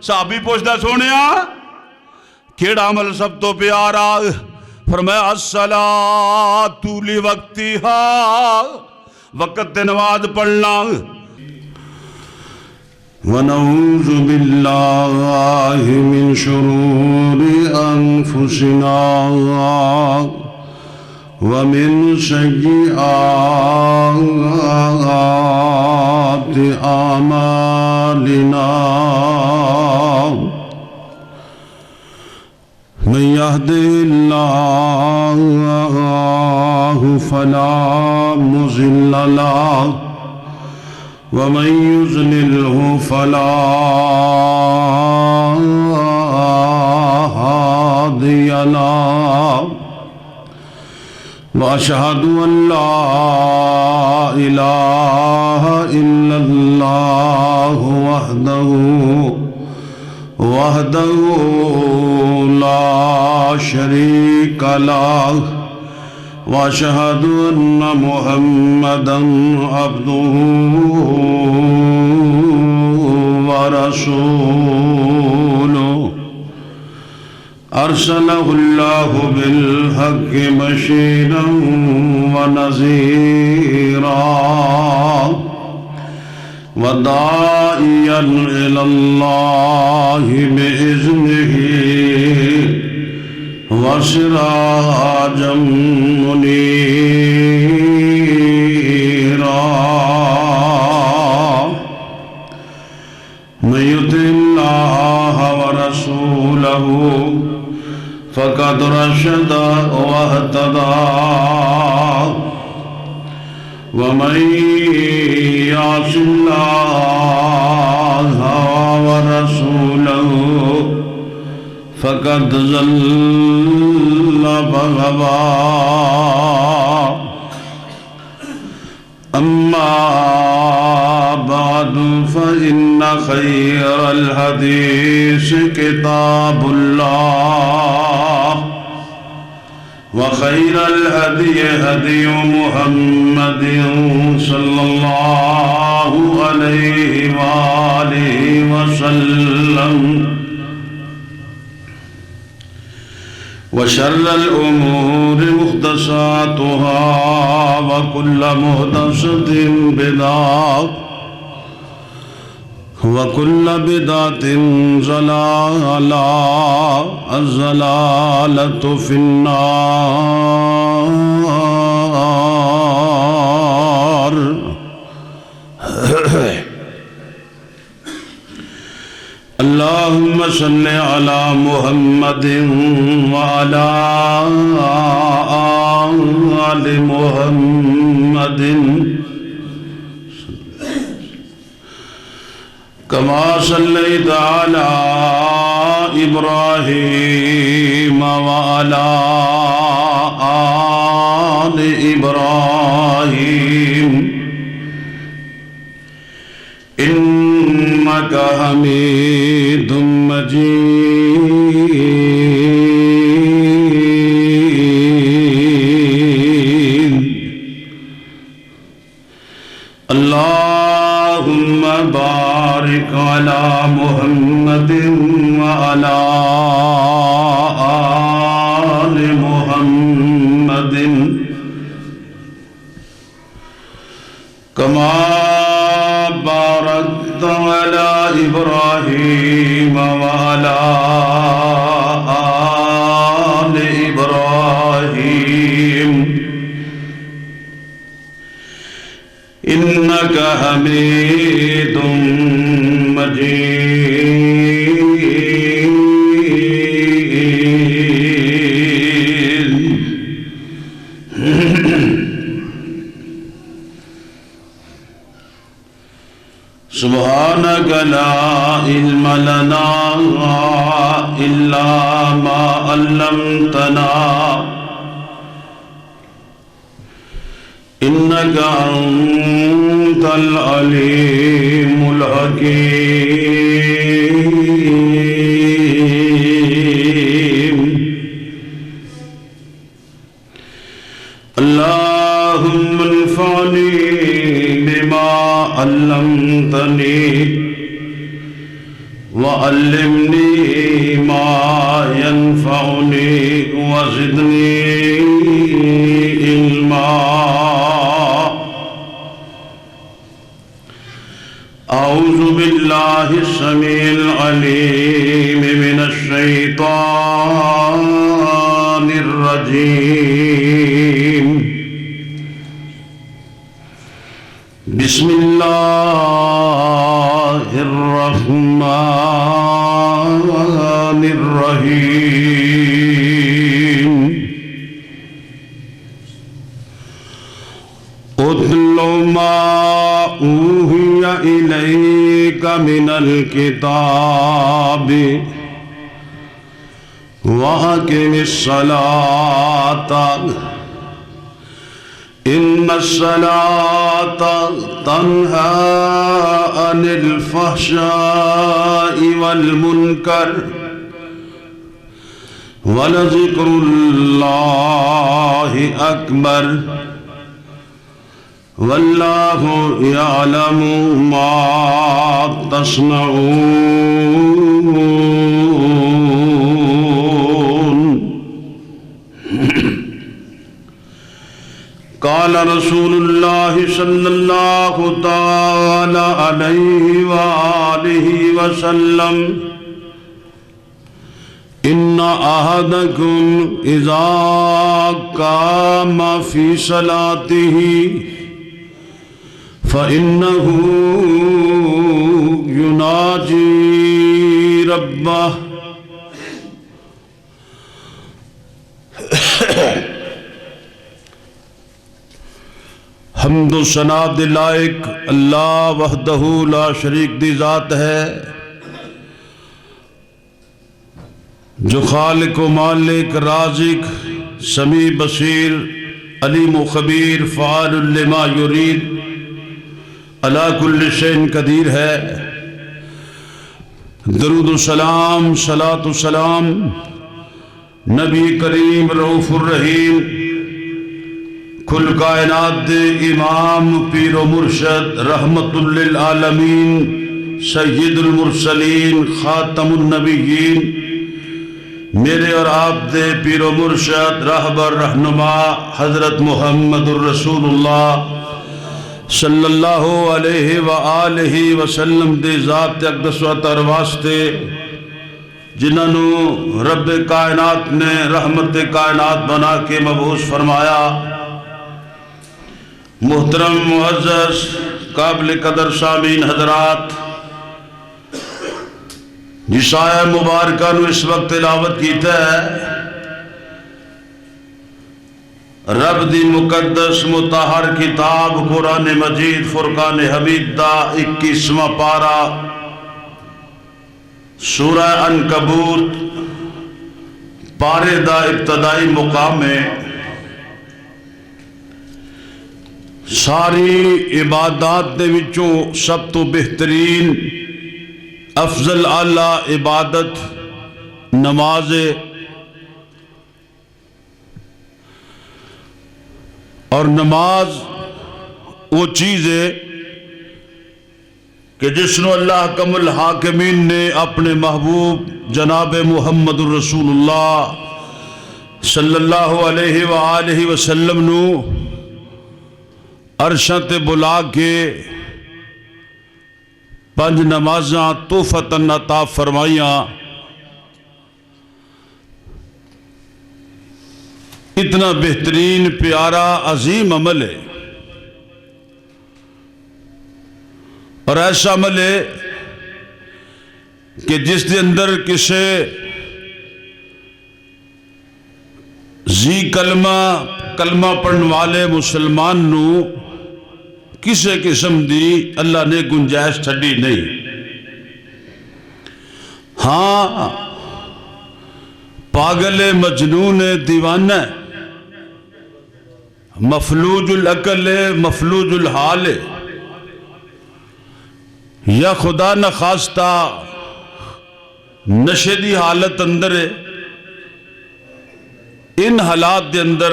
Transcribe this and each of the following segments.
صحابی پوچھتا سونیا کیڑا عمل سب تو پیارا؟ فرمایا الصلاۃ لوقتہا، وقت تے نماز پڑھنا۔ ونعوذ باللہ من شرور انفسنا ومن سیئات اعمالنا، من يهده الله فلا مضل له ومن يضلله فلا هادي له، وأشهد أن لا إله إلا الله وحده لا شريك له، وأشهد أن محمدًا عبده ورسوله، أرسله الله بالحق بشيرا ونذيرا وداعيا إلى الله بإذنه وسراجا منيرا، من يطع الله ورسوله فقد رشد واهتدى، ومن يعص الله ورسوله فقد ضل وغوى، أما بعد فإن خير الحديث كتاب الله، وخير الهدي هدي محمد صلى الله عليه وآله وسلم، وشر الأمور محدثاتها، وكل محدثة بدعة، وكل بدعة ضلالة، الضلالة في النار۔ اللهم صل على محمد وعلى آل محمد كما صليت على إبراهيم وعلى آل إبراهيم إنك حميد مجيد۔ اللهم بارك على محمد وعلى آل محمد كما باركت على إبراهيم وعلى آل إبراهيم إنك حميد مجيد۔ سبحانك لا علم لنا إلا ما علمتنا إنك أنت العليم الحكيم۔ اللهم انفعني بما علمتني وعلمني علمني ما ينفعني وزدني علما. أعوذ بالله السميع العليم من الشيطان الرجيم. بسم الله الرحمن الرحيم. اتل ما اوحي إليك من الكتاب وأقم الصلاة إن الصلاة تنهى عن الفحشاء والمنكر ولذكر الله أكبر والله يعلم ما تصنعون. قال رسول الله صلى الله تعالى عليه وآله وسلم إن أحدكم إذا قام في صلاته فإنه يناجي ربه حمد و ثنا دے لائق اللہ وحدہ لا شریک دی ذات ہے جو خالق و مالک رازق سمیع بصیر علیم و خبیر فعال لما یرید علی کل شیء قدیر ہے. درود و سلام صلاۃ و سلام نبی کریم رؤوف الرحیم کل کائنات دے امام پیر و مرشد رحمت للعالمین سید المرسلین خاتم النبیین میرے اور آپ دے پیر و مرشد رہبر رہنما حضرت محمد الرسول اللہ صلی اللہ علیہ وآلہ وسلم دے ذات اقدس و اطہر واسطے جنہوں رب کائنات نے رحمت کائنات بنا کے مبعوث فرمایا. محترم معزز قابل قدر سامعین حضرات، جس آیہ مبارکہ نو اس وقت تلاوت کیتا ہے رب دی مقدس مطہر کتاب قرآن مجید فرقان حمید دا 21واں پارہ سورہ عنکبوت پارے دا ابتدائی مقام میں ساری عبادات دے وچوں سب تو بہترین افضل اعلیٰ عبادت نماز ہے، اور نماز وہ چیز ہے کہ جس نو اللہ کم الحاکمین نے اپنے محبوب جناب محمد الرسول اللہ صلی اللہ علیہ وآلہ وسلم نو عرشاں تے بلا کے 5 نمازاں تحفتاً عطا فرمائیاں. اتنا بہترین پیارا عظیم عمل ہے، اور ایسا عمل ہے کہ جس دے اندر کسے زی کلمہ پڑھن والے مسلمان نو کسے قسم دی اللہ نے گنجائش چھڈی نہیں. ہاں پاگل مجنون دیوانہ مفلوج العقل مفلوج الحال یا خدا نخواستہ نشے دی حالت اندر ہے. ان حالات دے اندر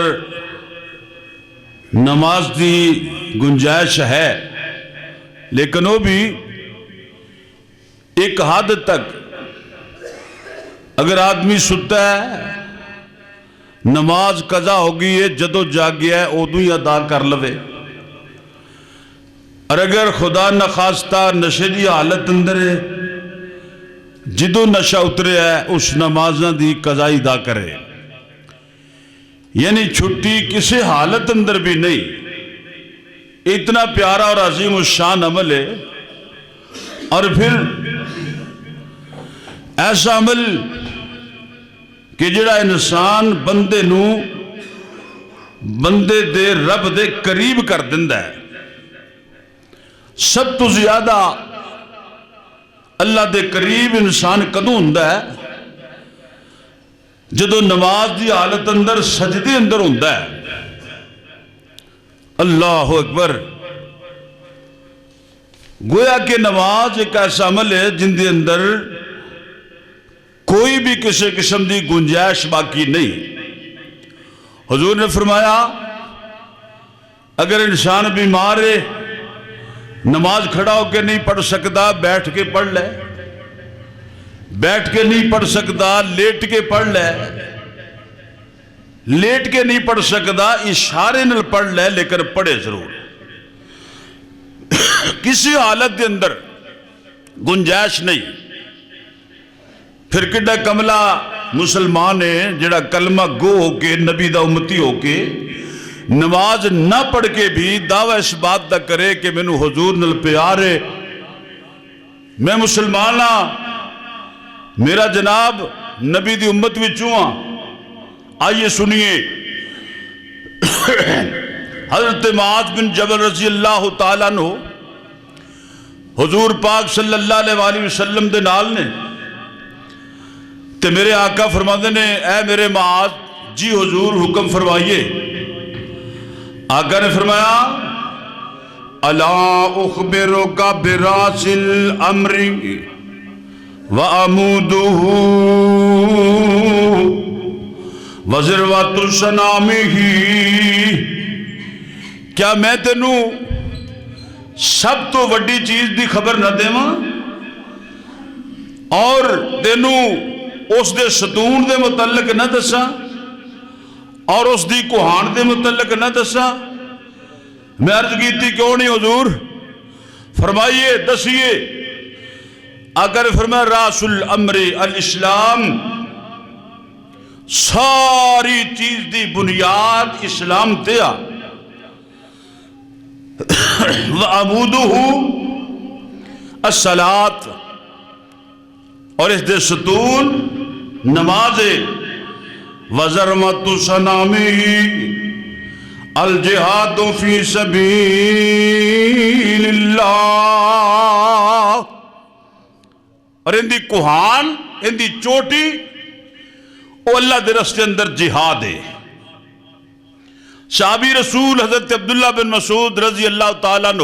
نماز دی گنجائش ہے، لیکن وہ بھی ایک حد تک اگر آدمی ستا ہے نماز قضا ہو گئی ہے جدو جاگیا ہے ادو ہی ادا کر لوے، اور اگر خدا نخواستہ نشے دی حالت اندر ہے جدو نشہ اترے ہے اس نمازاں دی قضا ادا کرے، یعنی چھٹی کسی حالت اندر بھی نہیں۔ اتنا پیارا اور عظیم الشان عمل ہے، اور پھر ایسا عمل کہ جڑا انسان بندے نو بندے دے رب دے قریب کر دندا ہے۔ سب تو زیادہ اللہ دے قریب انسان کدوں ہوندا ہے؟ جدو نماز دی حالت اندر سجدے اندر ہوندا ہے۔ اللہ اکبر۔ گویا کہ نماز ایک ایسا عمل ہے جن دے اندر کوئی بھی کسی قسم دی گنجائش باقی نہیں۔ حضور نے فرمایا اگر انسان بیمار ہے نماز کھڑا ہو کے نہیں پڑھ سکتا بیٹھ کے پڑھ لے، بیٹھ کے نہیں پڑھ سکتا لیٹ کے پڑھ لے، لیٹ کے نہیں پڑھ سکتا اشارے نال پڑھ لے، لیکن پڑھے ضرور۔ کسی حالت کے اندر گنجائش نہیں۔ پھر کڈا کملا مسلمان ہے جڑا کلمہ گو ہو کے نبی دا امتی ہو کے نماز نہ پڑھ کے بھی دعویٰ اس بات دا کرے کہ میں نو حضور نال پیار ہے، میں مسلمان ہاں، میرا جناب نبی دی امت وچوں ہاں۔ آئیے سنیے حضرت معاذ بن جبل رضی اللہ تعالیٰ عنہ حضور پاک صلی اللہ علیہ وآلہ وسلم دے نال نے، تے میرے آقا فرماندے نے اے میرے معاذ جی حضور حکم فرمائیے۔ آقا نے فرمایا الا اخبرک براس الامر وعمودہ وذروۃ سنامہ، کیا میں تینوں سب تو وڈی چیز دی خبر نہ دیواں اور تینوں اس دے ستون دے متعلق نہ دساں اور اس دی کوہان دے متعلق نہ دساں؟ میں عرض کیتی کیوں نہیں حضور؟ فرمائیے دسیے۔ اگر فرمایا راس الامر الاسلام، ساری چیز دی بنیاد اسلام تے آ، وعمودہ الصلاۃ، اور اس دے ستون نماز، وذروۃ سنامہ الجہاد فی سبیل اللہ، اور ان دی کوہان ان دی چوٹی وہ اللہ دے رستے اندر جہاد ہے۔ صحابی رسول حضرت عبداللہ بن مسعود رضی اللہ تعالیٰ عنہ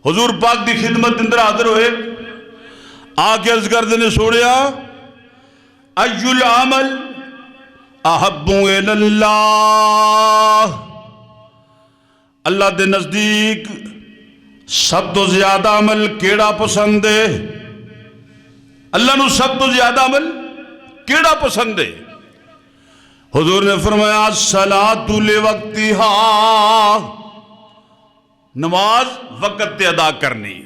حضور پاک دی خدمت اندر حاضر ہوئے، آکے عرض کر دینے سوڑیا ای العمل احب الی اللہ، اللہ دے نزدیک سب تو زیادہ عمل کیڑا پسند ہے؟ اللہ نو سب تو زیادہ عمل کیڑا پسند ہے؟ حضور نے فرمایا الصلاۃ لوقتہا، نماز وقت تے ادا کرنی،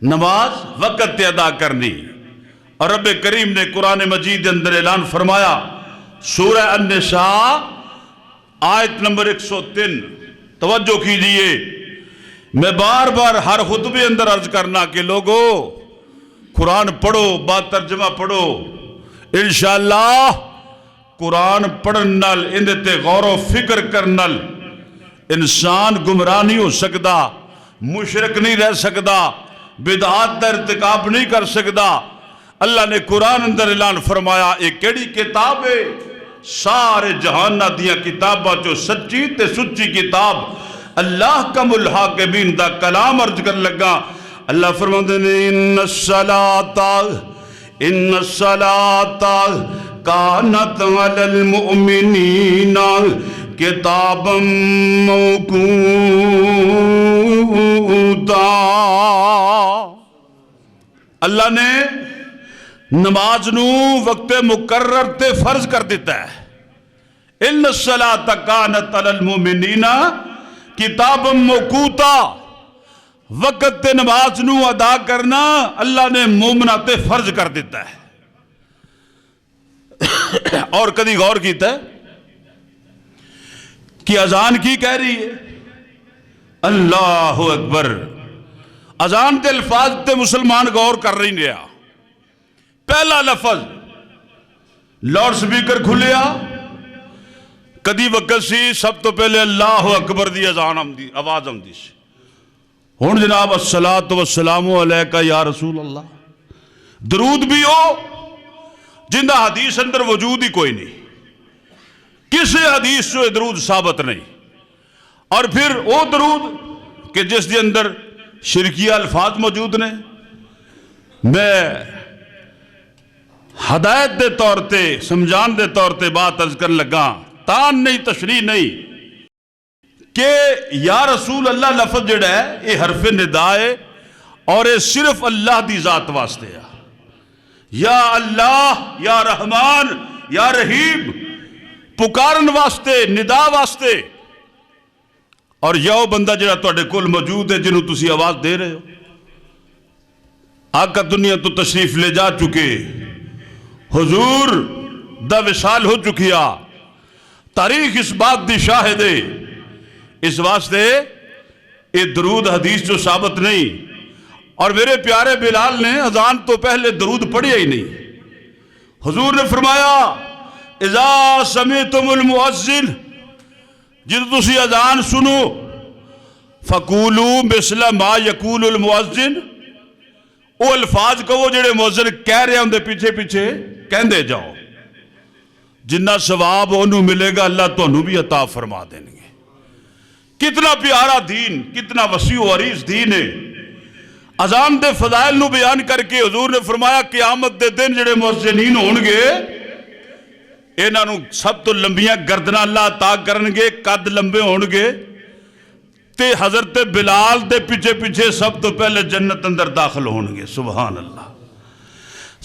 نماز وقت تے ادا کرنی۔ اور رب کریم نے قرآن مجید اندر اعلان فرمایا سورہ النساء آیت نمبر 103، توجہ کیجئے۔ میں بار بار ہر خطبے اندر عرض کرنا کہ لوگو قرآن پڑھو، با ترجمہ پڑھو، انشاءاللہ قرآن پڑھن نال اندے غور و فکر کرنال انسان گمراہ نہیں ہو سکتا، مشرک نہیں رہ سکتا، بدعات دا ارتکاب نہیں کر سکتا۔ اللہ نے قرآن اندر اعلان فرمایا ایک کیڑی کتاب ہے سارے جہانہ دیا کتاباں جو سچی تے سچی کتاب اللہ کا الحاکمین دا کلام عرض کر لگا۔ اللہ فرماتے ہیں ان الصلاۃ کانت علی المؤمنین کتابا موقوتا، اللہ نے نماز نو وقت مقرر تے فرض کر دیتا ہے. ان الصلاۃ کانت علی المؤمنین کتابا موقوتا. وقت تے نماز نو ادا کرنا اللہ نے مومنہ تے فرض کر دیتا ہے. اور کدی غور کیتا ہے کہ اذان کی کہہ رہی ہے؟ اللہ اکبر. اذان دے الفاظ تے مسلمان غور کر رہی نہیں رہا. پہلا لفظ لاؤڈ سپیکر کھلیا کدی وقت سی سب تو پہلے اللہ اکبر دی اذان آمدی آواز آمدی سی. ہن جناب الصلاۃ والسلام علیکہ یا رسول اللہ. درود بھی ہو جندہ حدیث اندر وجود ہی کوئی نہیں. کسی حدیث جو درود ثابت نہیں. اور پھر وہ درود کہ جس دے اندر شرکیہ الفاظ موجود نے. میں ہدایت دے طور تے سمجھان دے طور تے بات عرض کر لگا تان نہیں تشریح نہیں کہ یا رسول اللہ لفظ جڑا ہے یہ حرف ندا ہے اور یہ صرف اللہ دی ذات واسطے ہے. یا اللہ یا رحمان یا رحیم پکارن واسطے ندا واسطے. اور یا وہ بندہ جڑا تواڈے کول موجود ہے جنہوں تسی آواز دے رہے ہو. آقا دنیا تو تشریف لے جا چکے. حضور دا وصال ہو چکیا. تاریخ اس بات دی شاہد ہے. اس واسطے یہ درود حدیث جو ثابت نہیں. اور میرے پیارے بلال نے اذان تو پہلے درود پڑھیا ہی نہیں. حضور نے فرمایا اذا سمعتم المؤذن جب تسی اذان سنو فقولوا مثل ما یقول المؤذن. وہ الفاظ کہو جڑے مؤذن کہہ رہے ہیں اندے پیچھے پیچھے کہندے جاؤ. جنہ ثواب انہوں ملے گا اللہ تو انہوں بھی عطا فرما دیں گے. کتنا پیارا دین کتنا وسیع و عریض دین ہے. اذان دے فضائل نو بیان کر کے حضور نے فرمایا قیامت دے دن جڑے مؤذنین ہونگے انہاں نو سب تو لمبیاں گردناں اللہ عطا کرنگے قد لمبے ہونگے تے حضرت بلال دے پیچھے پیچھے سب تو پہلے جنت اندر داخل ہونگے. سبحان اللہ.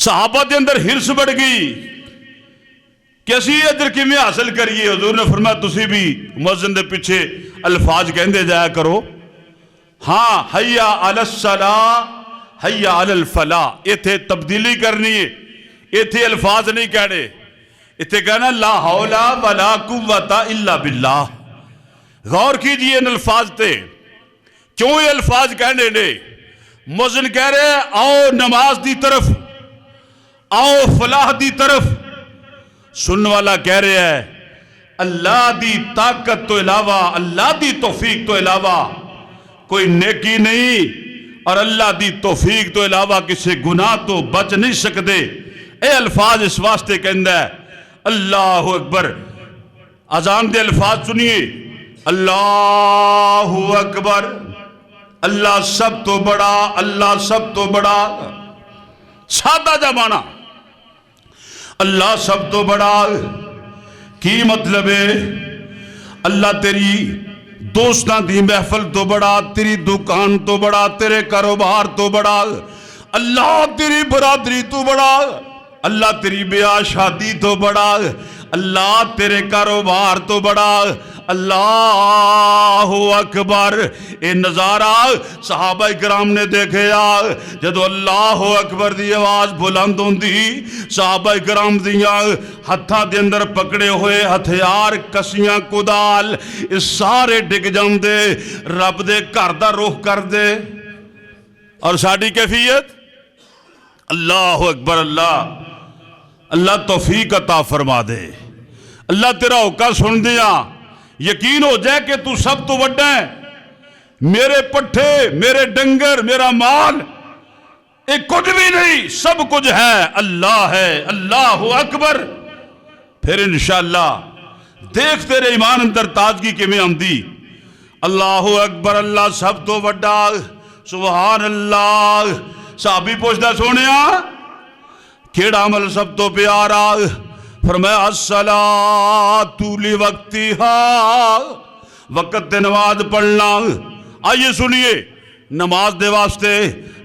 صحابہ دے اندر ہرس بڑھ گئی کہ اسی اجر کی میں حاصل کریے. حضور نے فرمایا تسی بھی مؤذن دے پیچھے الفاظ کہندے جایا کرو. ہاں حیا علی الصلاۃ حیا علی الفلاح. ایتھے تبدیلی کرنی ہے. ایتھے الفاظ نہیں کہنے. ایتھے کہنا لا حول ولا قوت الا باللہ. غور کیجئے ان الفاظ تے. کیوں یہ الفاظ کہنے نے؟ مؤذن کہہ رہے ہیں آؤ نماز دی طرف آؤ فلاح دی طرف. سنن والا کہہ رہے ہیں اللہ دی طاقت تو علاوہ اللہ دی توفیق تو علاوہ کوئی نیکی نہیں اور اللہ دی توفیق تو علاوہ کسی گناہ تو بچ نہیں سکتے. اے الفاظ اس واسطے کہندہ ہے اللہ اکبر. اذان دے الفاظ سنیے اللہ اکبر. اللہ سب تو بڑا اللہ سب تو بڑا. سادہ جمانہ اللہ سب تو بڑا کی مطلب ہے؟ اللہ تیری دوستاں دی محفل تو بڑا تیری دکان تو بڑا تیرے کاروبار تو بڑا. اللہ تیری برادری تو بڑا. اللہ تیری بیاہ شادی تو بڑا. اللہ تیرے کاروبار تو بڑا. اللہ اکبر. اے نظارہ صحابہ کرام نے دیکھے جدو اللہ اکبر دی آواز بلند ہوندی صحابہ کرام دیاں ہتھاں دے اندر پکڑے ہوئے ہتھیار کسیاں کدال اس سارے ڈگ جاندے رب دے گھر دا رخ کر دے. اور ساڈی کیفیت اللہ اکبر. اللہ توفیق عطا فرما دے. اللہ تیرا حکم سن دیا. یقین ہو جائے کہ تو سب تو بڑا ہے. میرے پٹھے میرے ڈنگر میرا مال ایک کچھ بھی نہیں سب کچھ ہے اللہ ہے. اللہ اکبر. پھر انشاءاللہ دیکھ تیرے ایمان اندر تازگی کے میں آمدی. اللہ اکبر. اللہ سب تو بڑا. سبحان اللہ. صحابی پوچھتا سونیا کیڑا عمل سب تو پیارا؟ فرمایا الصلاۃ لوقتہا. وقت دے نماز پڑھنا. آئیے سنیے نماز دے واسطے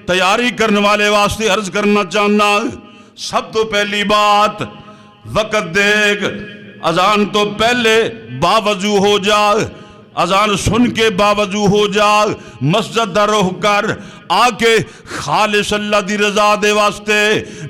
تیاری کرنے والے واسطے عرض کرنا چاہنا سب تو پہلی بات وقت دیکھ، اذان تو پہلے باوضو ہو جا، اذان سن کے باوضو ہو جا، مسجد دا رخ کر، آ کے خالص اللہ دی رضا دے واسطے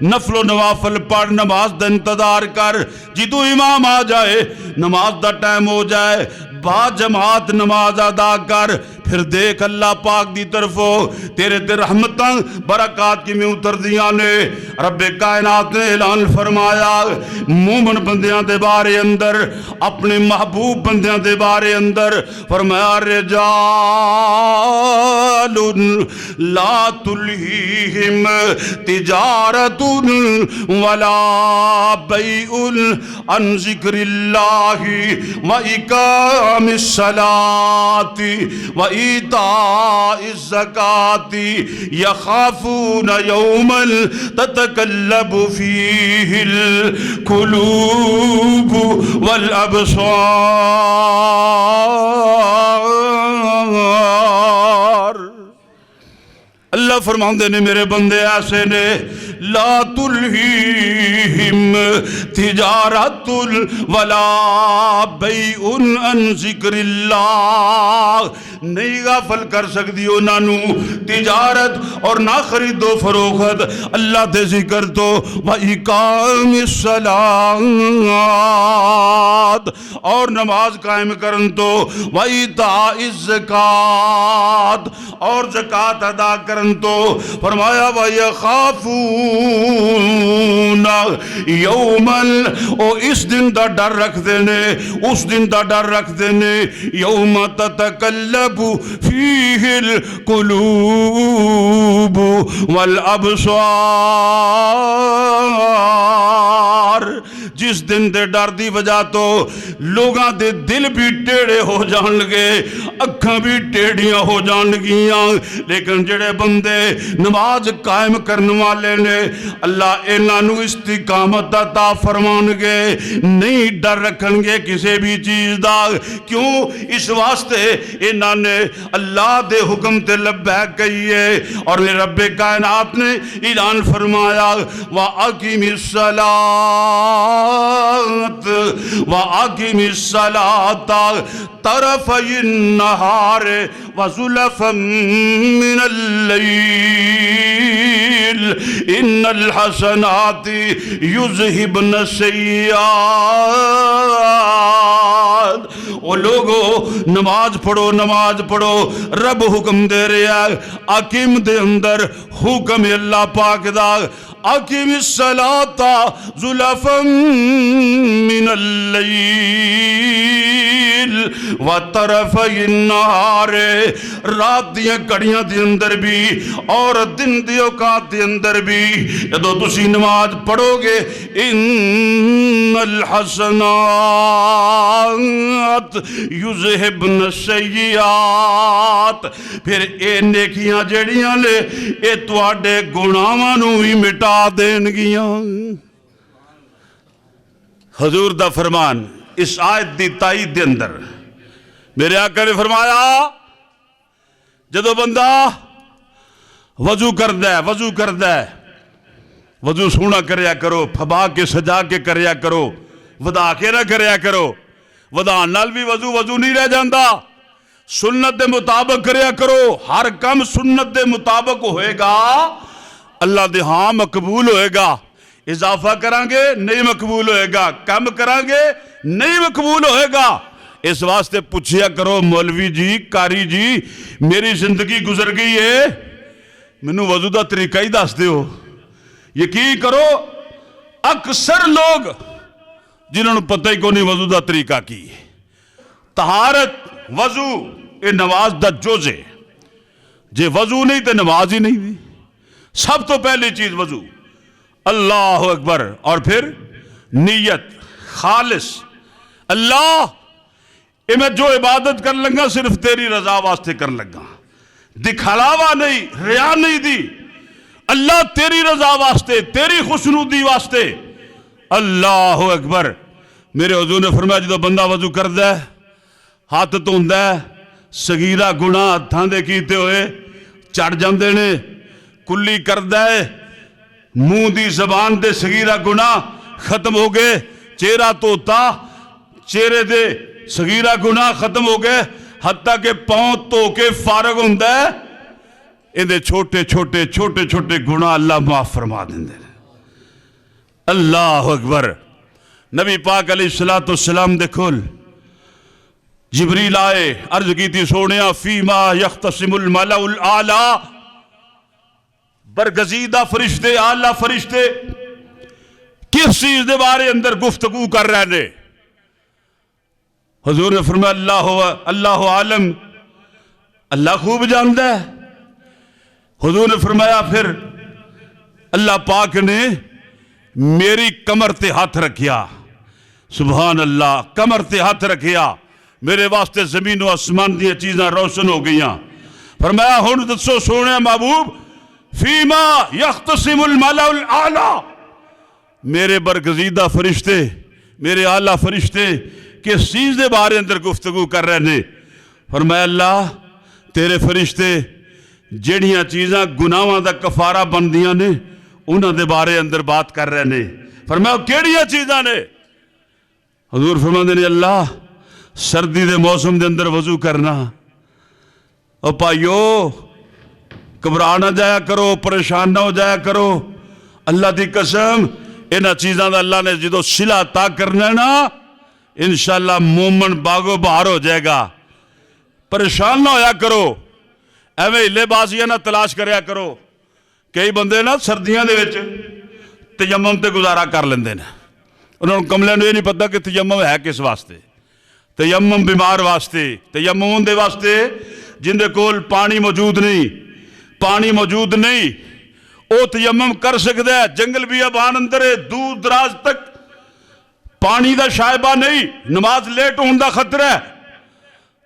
نفل و نوافل پڑھ، نماز دا انتظار کر، جدو امام آ جائے نماز دا ٹائم ہو جائے با جماعت نماز ادا کر، پھر دیکھ اللہ پاک دی طرفوں تیرے تے رحمتاں برکات کی میں اتر دیاں نے۔ رب کائنات نے اعلان فرمایا مومن بندیاں دے بارے اندر، اپنے محبوب بندیاں دے بارے اندر فرمایا رجال لا تلہیہم تجارت ولا بیع عن ذکر اللہ وإقام الصلاة وإيتاء الزكاة يخافون يوما تتقلب فيه القلوب والأبصار۔ اللہ فرماندے نے میرے بندے ایسے نے لا تلہیہم تجارت ولا بیع عن ذکر اللہ، نہیں غافل کر سکتی انہاں نو تجارت اور نہ خرید و فروخت اللہ دے ذکر تو، وإقام الصلاۃ اور نماز قائم کرن تو، وإیتاء الزکاۃ اور زکوٰۃ ادا کرن تو، فرمایا وَيَخَافُونَ یوماً، او اس دن دا ڈر رکھ دینے، اس دن دا ڈر رکھ دینے، یوم تتقلب فیہ القلوب والابصار، جس دن دے ڈر دی وجہ تو لوگاں دے دل بھی ٹیڑے ہو جان لگے، اکھاں بھی ٹیڑیاں ہو جان گیاں، لیکن جڑے بندے نماز قائم کرنے والے نے اللہ انہاں نو استقامت عطا فرمان گے، نہیں ڈر رکھن گے کسی بھی چیز دا، کیوں؟ اس واسطے انہاں نے اللہ دے حکم تے لبیک کہیے، اور رب کائنات نے اعلان فرمایا وَأَقِمِ الصَّلَاةَ وَأَقِمِ الصَّلَاةَ طَرَفَيِ النَّهَارِ وَزُلَفًا مِّنَ اللَّيْلِ إِنَّ الْحَسَنَاتِ يُذْهِبْنَ السَّيِّئَاتِ۔ او لوگو نماز پڑھو، نماز پڑھو، رب حکم دے رہا ہے، اقیم دے اندر حکم اللہ پاک دا، اقیم الصلاۃ زلفا من اللیل وطرفی النہار، رات دیاں گھڑیاں دے اندر بھی اور دن دی اوقات دے اندر بھی جدو تسی نماز پڑھو گے، ان الحسنات یذہبن السیئات، پھر اے نیکیاں جڑیاں لے اے تواڈے گناہاں نو ہی مٹا دین گیاں۔ حضور دا فرمان اس آیت دی تائید دے اندر میرے آقا نے فرمایا جدو بندہ وضو کردہ ہے وضو سونا کریا کرو، پھبا کے سجا کے کریا کرو، ودا کے نہ کریا کرو، ودا نال بھی وضو نہیں رہ جاندہ، سنت دے مطابق کریا کرو، ہر کم سنت دے مطابق ہوئے گا اللہ دے ہاں مقبول ہوئے گا، اضافہ کرانگے نہیں مقبول ہوئے گا، کم کرانگے نہیں مقبول ہوئے گا۔ اس واسطے پوچھیا کرو مولوی جی، کاری جی، میری زندگی گزر گئی ہے، منو وضو دا طریقہ ہی دس دے ہو۔ یقین کرو اکثر لوگ جنہوں نے پتہ ہی کو نہیں وضو دا طریقہ کی، طہارت وضو اے نماز دا جز ہے، جے وضو نہیں تے نماز ہی نہیں دی۔ سب تو پہلی چیز وضو، اللہ اکبر، اور پھر نیت خالص، اللہ اے میں جو عبادت کر لگا صرف تیری رضا واسطے کر لگا، دکھلاوا نہیں، ریا نہیں دی، اللہ تیری رضا واسطے، تیری خوشنودی واسطے۔ اللہ اکبر۔ میرے حضور نے فرمایا جدو بندہ وضو کردہ ہے، ہاتھ دھوندہ ہے، صغیرہ گناہ ہتھاں دے کیتے ہوئے چڑھ جاندے نے، کلی کردہ ہے، منہ دی زبان دے صغیرہ گناہ ختم ہو گئے، چہرہ توتا چہرے دے صغیرہ گناہ ختم ہو گئے، حتیٰ کہ پاؤں تو کے فارغ ہوندہ ہے، ان دے چھوٹے چھوٹے چھوٹے چھوٹے گناہ اللہ معاف فرما دیندے۔ اللہ اکبر۔ نبی پاک علیہ السلام دیکھو جبریل آئے، عرض کی تھی سونیا فیما یختصم الملأ الاعلیٰ، برگزیدہ فرشتے، اعلیٰ فرشتے کس چیز دے بارے اندر گفتگو کر رہے نے؟ حضور نے فرمایا اللہ عالم، اللہ خوب جانتا ہے۔ حضور نے فرمایا پھر اللہ پاک نے میری کمر تے ہاتھ رکھیا، سبحان اللہ، کمر تے ہاتھ رکھیا، میرے واسطے زمین و آسمان دی چیزاں روشن ہو گئیاں۔ فرمایا ہن دسو سونے محبوب فیما یختصم الملأ الاعلیٰ، میرے برگزیدہ فرشتے، میرے اعلیٰ فرشتے کس چیز دے بارے اندر گفتگو کر رہے نے؟ فرمایا اللہ تیرے فرشتے جڑیاں چیزاں گناہاں دا کفارہ بندیاں نے انہاں دے بارے اندر بات کر رہے نے۔ فرمایا کیڑیاں چیزاں نے؟ حضور فرماندے نے اللہ سردی دے موسم دے اندر وضو کرنا۔ او پائیو گھبرا نہ جایا کرو، پریشان نہ ہو جایا کرو، اللہ دی قسم انہاں چیزاں دا اللہ نے جدو صلہ عطا کرنا ہے نا انشاءاللہ مومن باغو بہار ہو جائے گا۔ پریشان نہ ہویا کرو، ایویں ہلے بازیاں نہ تلاش کریا کرو۔ کئی بندے نا سردیاں دے وچ تیمم تے گزارا کر لیندے نے، انہوں نے کملے نو یہ نہیں پتا کہ تیمم ہے کس واسطے۔ تیمم بیمار واسطے، تیمم دے واسطے جن دے کول پانی موجود نہیں، پانی موجود نہیں او تیمم کر سکتا ہے، جنگل بیابان اندر دور دراز تک پانی دا شائبہ نہیں، نماز لیٹ ہون دا خطرہ ہے۔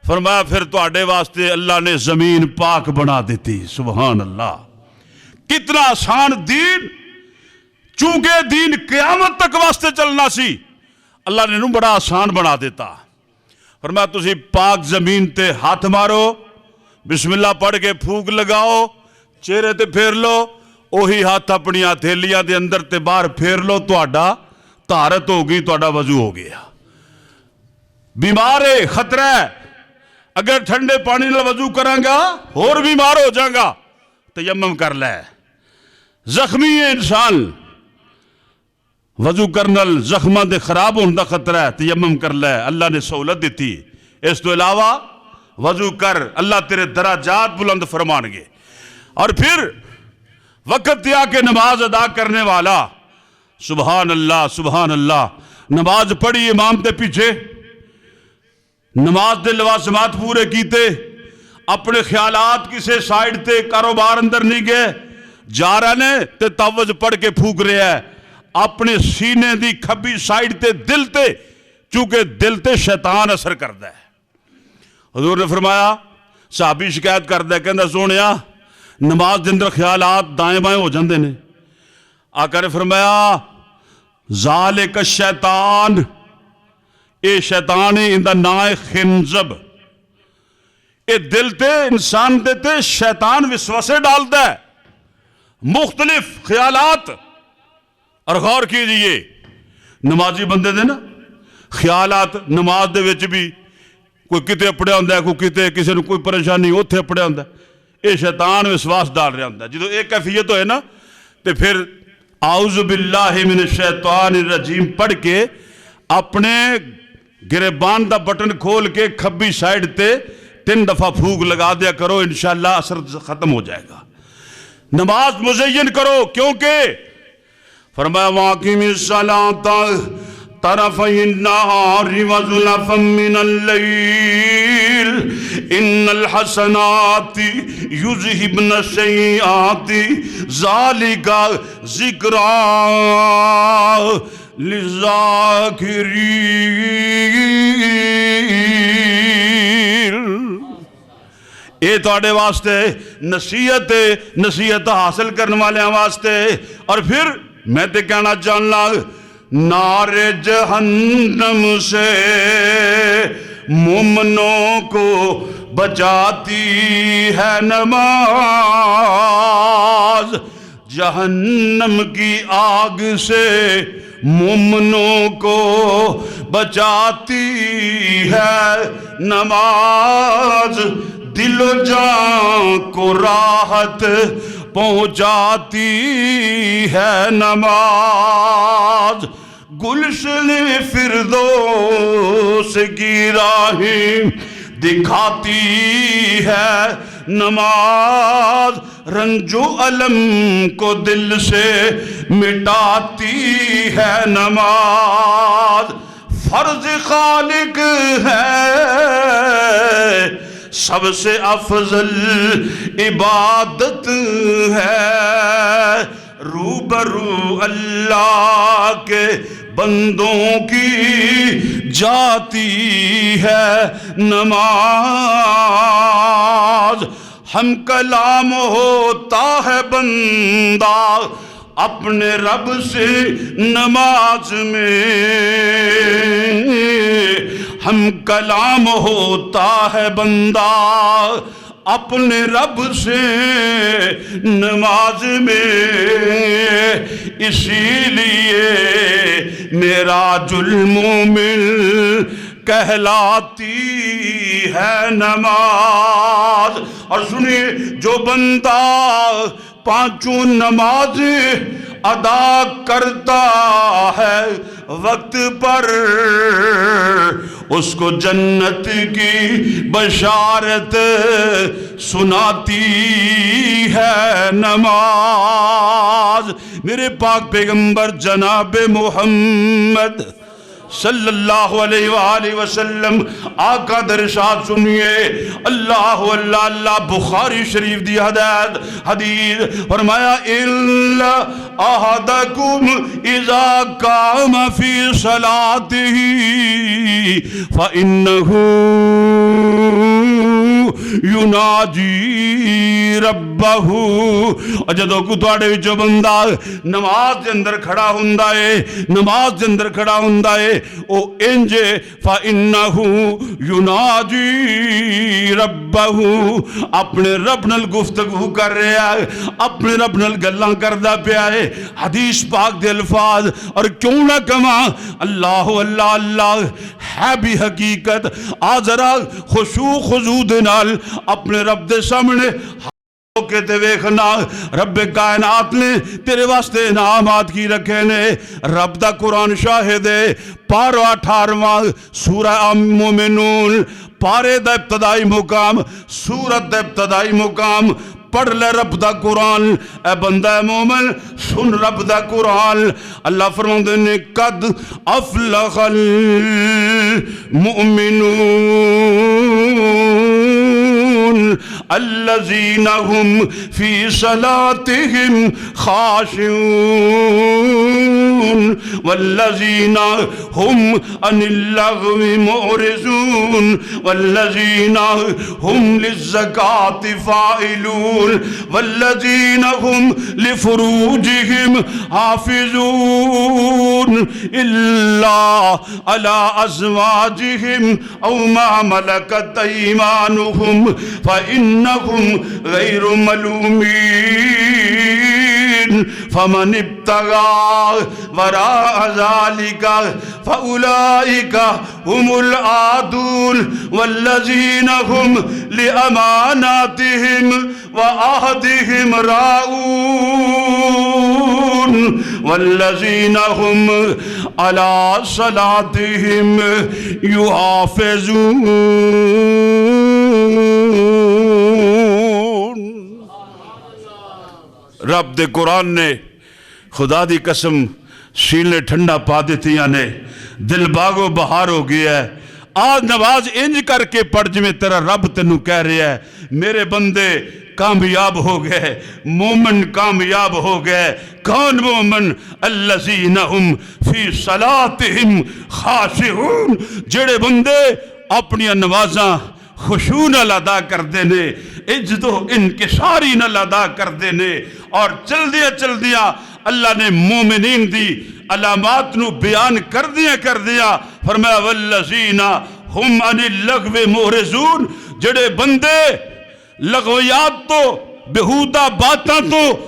فرمایا پھر تواڈے واسطے اللہ نے زمین پاک بنا دیتی، سبحان اللہ۔ کتنا آسان دین، چونکہ دین قیامت تک واسطے چلنا سی، اللہ نے نو بڑا آسان بنا دیتا۔ فرمایا تسی پاک زمین تے ہاتھ مارو، بسم اللہ پڑھ کے پھونک لگاؤ، چہرے تے پھیر لو، اوہی ہاتھ اپنی ہتھیلیاں دے اندر تے باہر پھیر لو، تہاڈا طہارت ہو گئی، تہاڈا وضو ہو گیا۔ بیمار ہے، خطرہ ہے، اگر ٹھنڈے پانی نال وضو کریں گا اور بیمار ہو جائے گا، تیمم کر لے۔ زخمی ہے انسان، وضو کرنل زخماں دے خراب ہونے دا خطرہ ہے، تیمم کر لے، اللہ نے سہولت دیتی۔ اس تو علاوہ وضو کر، اللہ تیرے درجات بلند فرمان گے۔ اور پھر وقت دیا کہ نماز ادا کرنے والا، سبحان اللہ سبحان اللہ، نماز پڑھی امام تے پیچھے، نماز دے لوازمات پورے کیتے، اپنے خیالات کسے سائیڈ تے کاروبار اندر نہیں گئے، جا رہے نے تے تعوذ پڑھ کے پھونک رہے ہے اپنے سینے دی کھبی سائیڈ تے دل تے، چونکہ دل تے شیطان اثر کرتا ہے۔ حضور نے فرمایا صحابی شکایت کرتا ہے، کہندا سونیا نماز دے اندر خیالات دائیں بائیں ہو جاندے نے۔ آقا نے فرمایا ذالک الشیطان، اے شیطان ہے، اندہ نام ہے خنزب۔ اے دل تے انسان دے تے شیطان وسوسے ڈالتا ہے، مختلف خیالات۔ اور غور کیجئے نمازی بندے دے نا خیالات نماز دے وچ بھی، کوئی کتے اپڑیا ہوندہ ہے، کوئی کتے کسی نے کوئی پریشانی اوتھے اپڑیا ہوندہ ہے، اے شیطان وسواس ڈال رہا ہوندہ ہے۔ جدو ایک کیفیت ہوئے نا تے پھر اعوذ باللہ من الشیطان الرجیم پڑھ کے اپنے گریبان دا بٹن کھول کے کھبی سائیڈ تے 3 دفعہ پھونک لگا دیا کرو، انشاءاللہ اثر ختم ہو جائے گا۔ نماز مزین کرو، کیونکہ فرمایا واقم الصلاۃ طرفی النہار وزلفا من اللیل ان الحسنات یذہبن السیئات ذالک ذکری للذاکرین۔ اے تواڈے واسطے نصیحت ہے، نصیحت حاصل کرنے والے واسطے۔ اور پھر میں تے کہنا چاہنا نار جہنم سے مومنوں کو بچاتی ہے نماز، جہنم کی آگ سے مومنوں کو بچاتی ہے نماز، دل و جان کو راحت پہنچاتی ہے نماز، گلشن فردوس کی راہیں دکھاتی ہے نماز، رنج و الم کو دل سے مٹاتی ہے نماز، فرض خالق ہے سب سے افضل عبادت ہے، روبرو اللہ کے بندوں کی جاتی ہے نماز، ہم کلام ہوتا ہے بندہ اپنے رب سے نماز میں، ہم کلام ہوتا ہے بندہ اپنے رب سے نماز میں، اسی لیے معراج المومن کہلاتی ہے نماز۔ اور سنیے، جو بندہ پانچوں نمازیں ادا کرتا ہے وقت پر، اس کو جنت کی بشارت سناتی ہے نماز۔ میرے پاک پیغمبر جناب محمد صلی اللہ علیہ وآلہ وسلم آقا در ارشاد سنیے، اللہ اللہ اللہ، بخاری شریف دی حدیث فرمایا، اِلَّا أَحَدَكُمْ إِذَا قَامَ فِي صَلَاتِهِ فَإِنَّهُ يُنَاجِي رَبَّهُ۔ اور جدو کو تواڈے وچوں بندہ نماز دے اندر کھڑا ہوندا ہے، نماز دے اندر کھڑا ہوندا ہے، او انجے فَإِنَّهُ يُنَاجِي رَبَّهُ، اپنے رب نال گفتگو کر رہا ہے، اپنے رب نال گلاں کردا پیا ہے۔ حدیث پاک دے الفاظ اور کیوں نہ کما اللہ اللہ اللہ ہے بھی حقیقت۔ آذرا خشوع خضوع دے نال اپنے رب دے سامنے کہتے ویکھنا، رب کائنات نے تیرے واسطے انعامات کی رکھے نے۔ رب دا قرآن شاہد ہے، پارہ 18واں سورہ مومنون، پارے دا ابتدائی مقام، سورت دا ابتدائی مقام، پڑھ لے رب دا قرآن، اے بندہ مومن سن رب دا قرآن۔ اللہ فرماندے نے، قد افلح الذین هم فی صلاتهم خاشعون والذین هم عن اللغو معرضون والذین هم للزکاة فاعلون والذین هم لفروجهم حافظون الا علی ازواجهم او ما ملکت ایمانهم فإنهم غير ملومين فمن ابتغى وراء ذلك فأولئك هم العادون والذين هم لأماناتهم وعهدهم راعون والذين هم على صلاتهم يحافظون۔ رب دے قرآن نے خدا دی قسم سینے ٹھنڈا پا دیتیاں نے، دل باغو بہار ہو گیا ہے۔ آج نواز انج کر کے پڑھ جویں تیرا رب تینوں کہہ رہا ہے، میرے بندے کامیاب ہو گئے، مومن کامیاب ہو گئے۔ کون مومن؟ الذین هم فی صلاتہم خاشعون، جڑے بندے اپنی نمازاں خشوع نال ادا کردے نے، عجز و انکساری نال ادا کردے نے۔ اور چلدیاں اللہ نے مومنین دی علامات نو بیان کردیاں فرمایا، والذین ہم عن اللغو معرضون، جڑے بندے لغویات تو بہودہ باتاں تو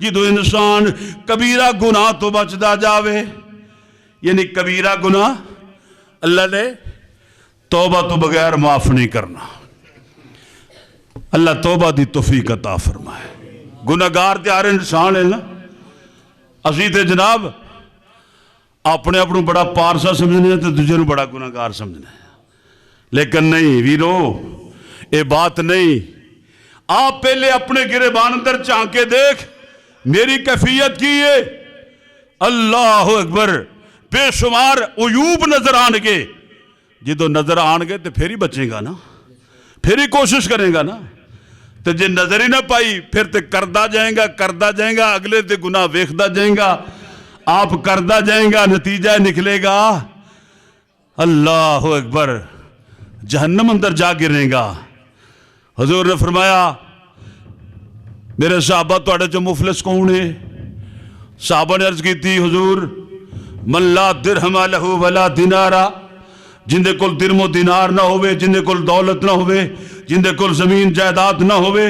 جدو انسان کبیرہ گناہ تو بچدا جاوے، یعنی کبیرہ گناہ اللہ نے توبہ تو بغیر معاف نہیں کرنا۔ اللہ توبہ دی توفیق عطا فرمائے۔ گناہگار تے ہر انسان ہے نا، اسی تے جناب اپنے اپنوں بڑا پارسا سمجھنے ہیں تو دوسرے نوں بڑا گناہگار سمجھنے ہیں، لیکن نہیں ویرو، اے بات نہیں۔ آپ پہلے اپنے گریبان اندر چاہ کے دیکھ میری کیفیت کی ہے، اللہ اکبر، بے شمار عیوب نظر آن گے، جدو نظر آن گے تو پھر ہی بچے گا نا، پھر ہی کوشش کریں گا نا۔ تو جے نظر ہی نہ پائی پھر تے کردہ جائیں گا، اگلے تے گناہ ویکھدا جائیں گا، آپ کردہ جائیں گا، نتیجہ نکلے گا اللہ اکبر جہنم اندر جا گرے گا۔ حضور نے فرمایا میرے صحابہ توڑے جو مفلس کون ہے؟ صحابہ نے عرض کی تھی حضور من لا درہم لہو ولا دینارا، جندے کل درم و دینار نہ ہوئے، جندے کل دولت نہ ہوئے، جندے کل زمین جائیداد نہ ہوئے،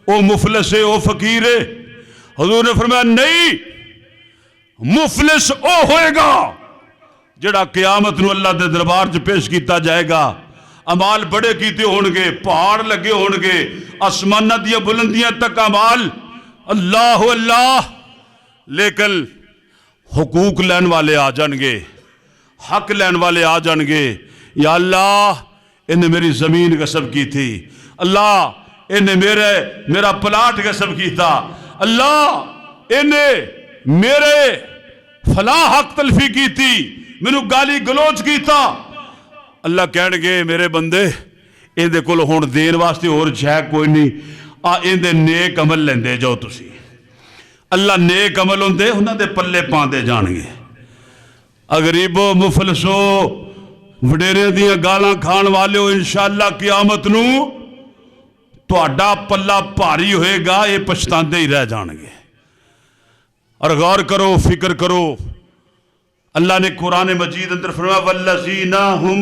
او مفلس ہے، او فقیر ہے۔ حضور نے فرمایا نہیں، مفلس او ہوئے گا جڑا قیامت نو اللہ دے دربار جو پیش کیتا جائے گا، امال بڑے کیتے ہونگے، پہاڑ لگے ہونگے، آسمانہ دیا بلندیاں تک امال، اللہ اللہ، لیکن حقوق لین والے آ جانگے، حق لین والے آ جانگے، یا اللہ انہیں میری زمین غصب کی تھی، اللہ انہیں میرا پلاٹ غصب کی تھا، اللہ انہیں میرے فلاں حق تلفی کی تھی، مینوں گالی گلوچ کی تھا۔ اللہ کہنے گے میرے بندے ان دے کول ہون دین واسطے اور جھے کوئی نہیں، ان دے نیک عمل لیندے جاؤ تسی۔ اللہ نیک عمل ہوندے انہاں دے پلے پاندے جان گے۔ غریبو مفلسو وڈیرے دیاں گالاں کھان والے ہو، انشاءاللہ قیامت نو تہاڈا پلہ بھاری ہوئے گا، یہ پچھتاندے ہی رہ جان گے۔ اور غور کرو، فکر کرو، اللہ نے قرآن مجید اندر فرمایا والذین ہم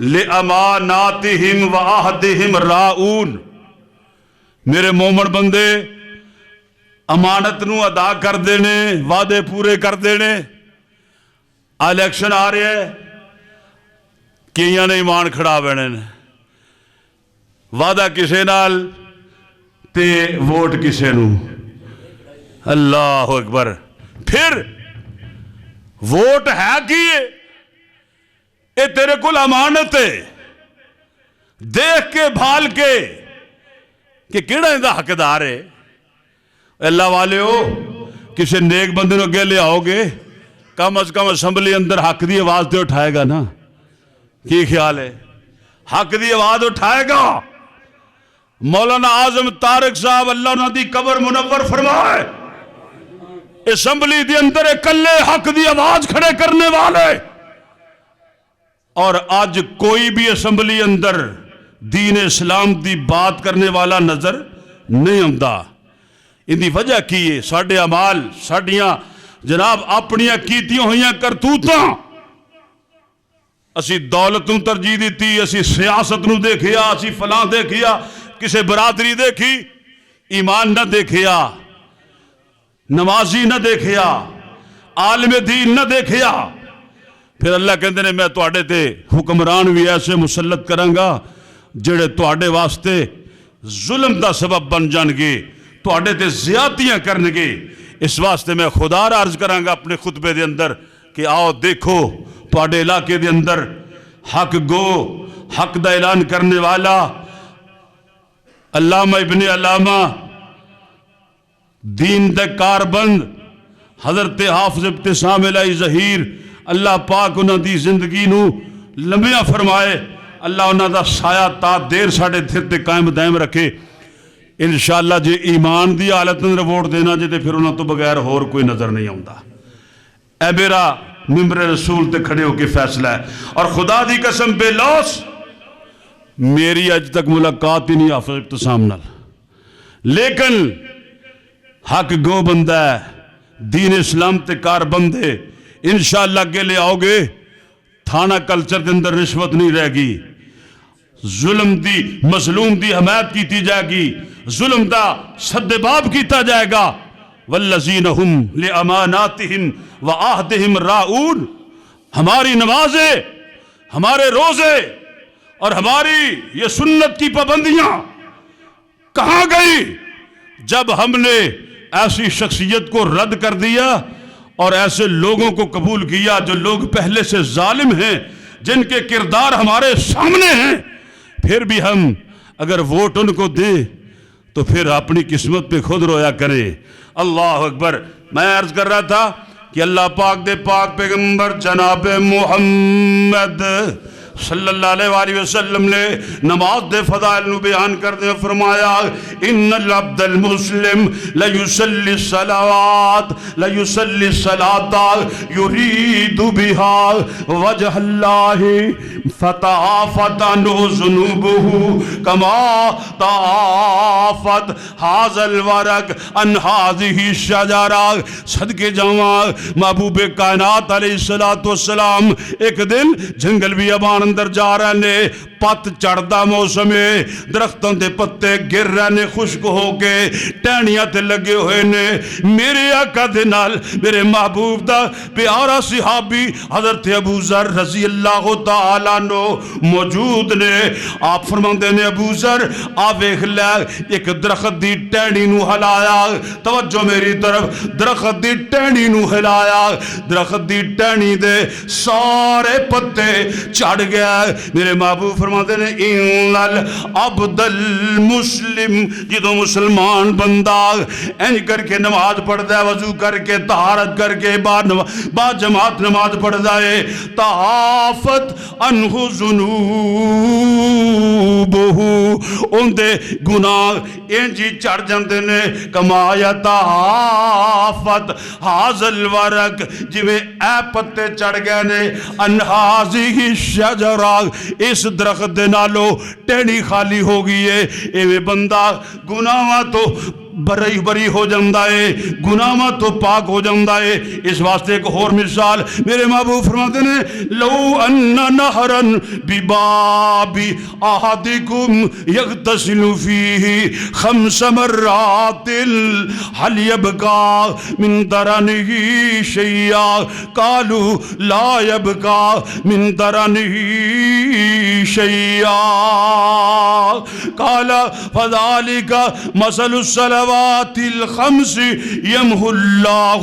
لِأَمَانَاتِهِمْ وَعَهْدِهِمْ رَاؤُونَ، میرے مومن بندے امانت نو ادا کر دینے، وعدے پورے کر دینے۔ الیکشن آ رہے ہیں، کئیاں نے ایمان کھڑا بینے وعدہ کسے نال تے ووٹ کسے نو، اللہ اکبر۔ پھر ووٹ ہے کیے، اے تیرے کل امانت ہے، دیکھ کے بھال کے کہ کیڑا اندہ حقدار ہے۔ اللہ والے ہو کسی نیک بندے نو اگے لے آؤ گے، کم از کم اسمبلی اندر حق دی آواز تے اٹھائے گا نا، کی خیال ہے؟ حق دی آواز اٹھائے گا۔ مولانا اعظم طارق صاحب اللہ انہاں دی قبر منور فرمائے، اسمبلی دی اندر اکلے حق دی آواز کھڑے کرنے والے، اور آج کوئی بھی اسمبلی اندر دین اسلام دی بات کرنے والا نظر نہیں آمدا۔ ان دی وجہ کی ہے ساڈے اعمال، ساڈیاں جناب اپنیاں کیتیاں ہوئیاں کرتوتاں۔ اسی دولت نو ترجیح دیتی، اسی سیاست نو دیکھیا، اسی فلاں دیکھیا، کسے برادری دیکھی، ایمان نہ دیکھیا، نمازی نہ دیکھیا، عالم دین نہ دیکھیا۔ پھر اللہ کہندے نے میں تواڈے تے حکمران بھی ایسے مسلط کرانگا جڑے تواڈے واسطے ظلم دا سبب بن جان گے، تواڈے تے زیادتیاں کرنگے۔ اس واسطے میں خدا عرض کرانگا اپنے خطبے دے اندر کہ آؤ دیکھو تواڈے علاقے دے اندر حق گو، حق دا اعلان کرنے والا علامہ ابن علامہ دین دے کاربند حضرت حافظ ابتسام الہی ظہیر، اللہ پاک انہاں دی زندگی نو لمبیاں فرمائے، اللہ انہاں دا سایہ تا دیر ساڑھے دھر تے قائم دائم رکھے۔ انشاءاللہ جے ایمان دی حالت اندر ووٹ دینا جے تے پھر انہاں تو بغیر اور کوئی نظر نہیں آؤں۔ اے میرا ممبر رسول تے کھڑے ہو کے فیصلہ ہے، اور خدا دی قسم بے لوس میری اج تک ملاقات ہی نہیں حافظ ابتسام نال، لیکن حق گو بندہ ہے، دین اسلام تے کار بندے، انشاءاللہ اگے لے آؤ گے، تھانہ کلچر کے اندر رشوت نہیں رہ گی، ظلم دی مظلوم دی حمایت کیتی جائے گی، ظلم دا سدباب کیتا جائے گا۔ والذین ہم لاماناتہم وعہدہم راعون، ہماری نمازیں، ہمارے روزے اور ہماری یہ سنت کی پابندیاں کہاں گئی جب ہم نے ایسی شخصیت کو رد کر دیا اور ایسے لوگوں کو قبول کیا جو لوگ پہلے سے ظالم ہیں، جن کے کردار ہمارے سامنے ہیں، پھر بھی ہم اگر ووٹ ان کو دیں تو پھر اپنی قسمت پہ خود رویا کریں۔ اللہ اکبر۔ میں عرض کر رہا تھا کہ اللہ پاک دے پاک پیغمبر جناب محمد صلی اللہ علیہ وآلہ وسلم نے نماز دے فضائل نو بیان کردے فرمایا ان العبد المسلم لیسلی الصلاوات لیسلی الصلاة یرید بها وجہ اللہ فتعافت عنہ ذنوبہ کما تعافت حاز الورق ان حاضی الشجرہ۔ صدقے جاواں محبوب کائنات علیہ السلام ایک دن جنگل بیابان اندر جا رہے نے، پت چڑھدا موسم ہے، درختوں دے پتے گر رہے نے خشک ہو کے، ٹہنیاں تے لگے ہوئے نے۔ میرے آقا دے نال میرے محبوب دا پیارا صحابی حضرت ابو ذر رضی اللہ تعالیٰ عنہ موجود نے۔ آپ فرماندے نے ابو ذر آ ویکھ لے، ایک درخت دی ٹہنی نو ہلایا، توجہ میری طرف، درخت دی ٹہنی نو ہلایا، درخت دی ٹہنی دے سارے پتے چڑھ گیا۔ میرے محبوب فرماتے ہیں ان العبد المسلم، جدو مسلمان بندہ انج کر کے نماز پڑھتا ہے، وضو کر کے طہارت کر کے با جماعت نماز پڑھتا ہے، تعافت عنہ ذنوبہ، ان دے گناہ انجی چڑھ جاندے نے کما یتعافت حاذ الورق، جویں اے پتے چڑھ گئے نے ان حاذہ الشجرہ، اس درخت دے نالو ٹہنی خالی ہو گئی ہے۔ ایویں بندہ گناہاں تو بری ہو جاندہ ہے، گناہاں تو پاک ہو جاندہ ہے۔ اس واسطے ایک اور مثال میرے محبوب فرماتے ہیں لو ان نہرن بباب احدکم یغتسل فیہ 5 مرات هل یبقى من درنہ شیئا قالوا لا یبقى من درنہ شیئا قال فذلك مثل الصلوات الخمس یمحو اللہ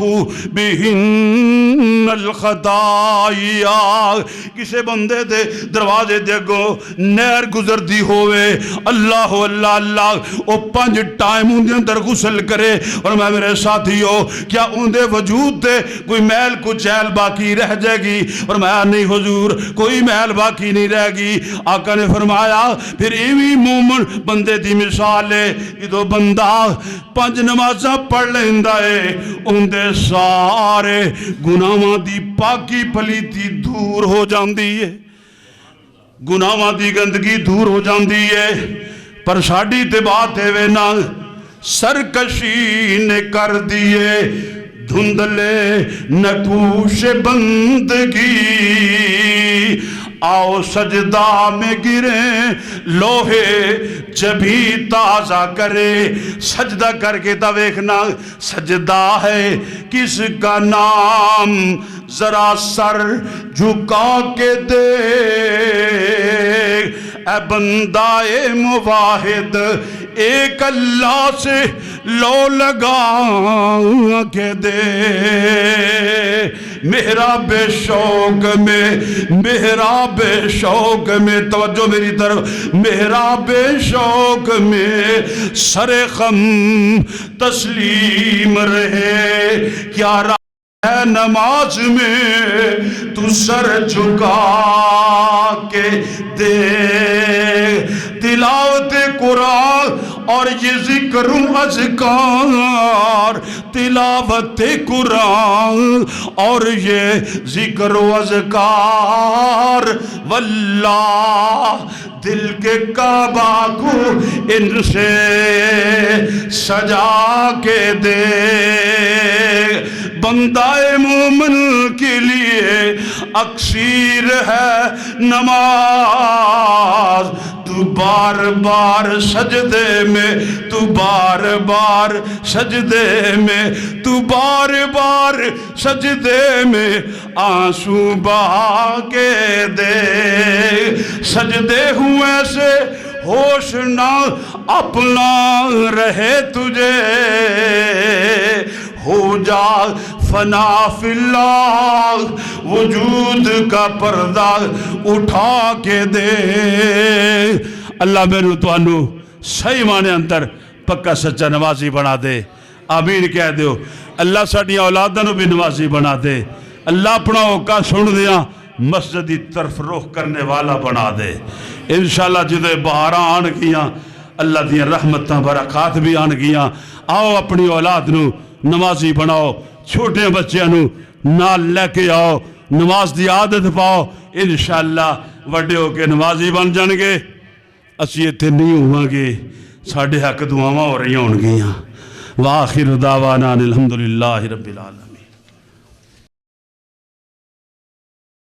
بہن الخطایا۔ کسے بندے دے دروازے دے گو نہر گزر دی ہوئے، اللہ اللہ اللہ او 5 ٹائم ان دے اندر غسل کرے، اور میں میرے ساتھیوں کیا ان دے وجود دے کوئی میل کو چیل باقی رہ جائے گی؟ اور میں نہیں حضور کوئی میل باقی نہیں رہ گی۔ آقا نے فرمایا پھر ایویں مومن بندے دی مثال ہے، جدو بندہ 5 نمازاں پڑھ لیندہ ہے، ان دے سارے گناہاں دی پاکی پلیتی دور ہو جاندی ہے، گناہاں دی گندگی دور ہو جاندی ہے۔ پر ساڈی تے بات ہے وے نا سرکشی نے کر دیے دھندلے نکوش بندگی، آؤ سجدہ میں گریں لوہے جبھی تازہ کرے۔ سجدہ کر کے تا ویکھنا سجدہ ہے کس کا نام، ذرا سر جھکا کے دیکھ اے بندہ مواحد، ایک اللہ سے لو لگا کے دے۔ محراب شوق میں، محراب شوق میں، توجہ میری طرف، محراب شوق میں سر خم تسلیم رہے، کیا رہا ہے نماز میں تو سر جھکا کے دے۔ تلاوت قرآن اور یہ ذکر و اذکار، تلاوت قرآن اور یہ ذکر و اذکار، واللہ دل کے کعبہ کو ان سے سجا کے دے۔ بندہ مومن کے لیے اکثیر ہے نماز، تو بار بار سجدے میں، تو بار بار سجدے میں، تو بار بار سجدے میں آنسو بہا کے دے، سجدے ہوئے سے ہوش نہ اپنا رہے تجھے، ہو جا فنا فی اللہ، وجود کا پردہ اٹھا کے دے۔ اللہ میرے تو انو صحیح معنی اندر پکا سچا نمازی بنا دے، آمین کہہ دیو۔ اللہ ساڑی اولادوں بھی نمازی بنا دے، اللہ اپنا اوقات سن دیا مسجد کی طرف رخ کرنے والا بنا دے۔ انشاءاللہ جدے بہاراں آن گیاں، اللہ دیاں رحمتاں برکات بھی آن گیاں۔ آؤ اپنی اولاد نو نمازی بناؤ، چھوٹے بچیاں نو نال لے کے آؤ، نماز دی عادت پاؤ، انشاءاللہ وڈے ہو کے نمازی بن جان گے۔ اسی ایتھے نہیں ہوں گے، ساڑھے حق دعاواں ہو رہی ہوں گیاں۔ وآخر دعوانا الحمدللہ رب العالمین۔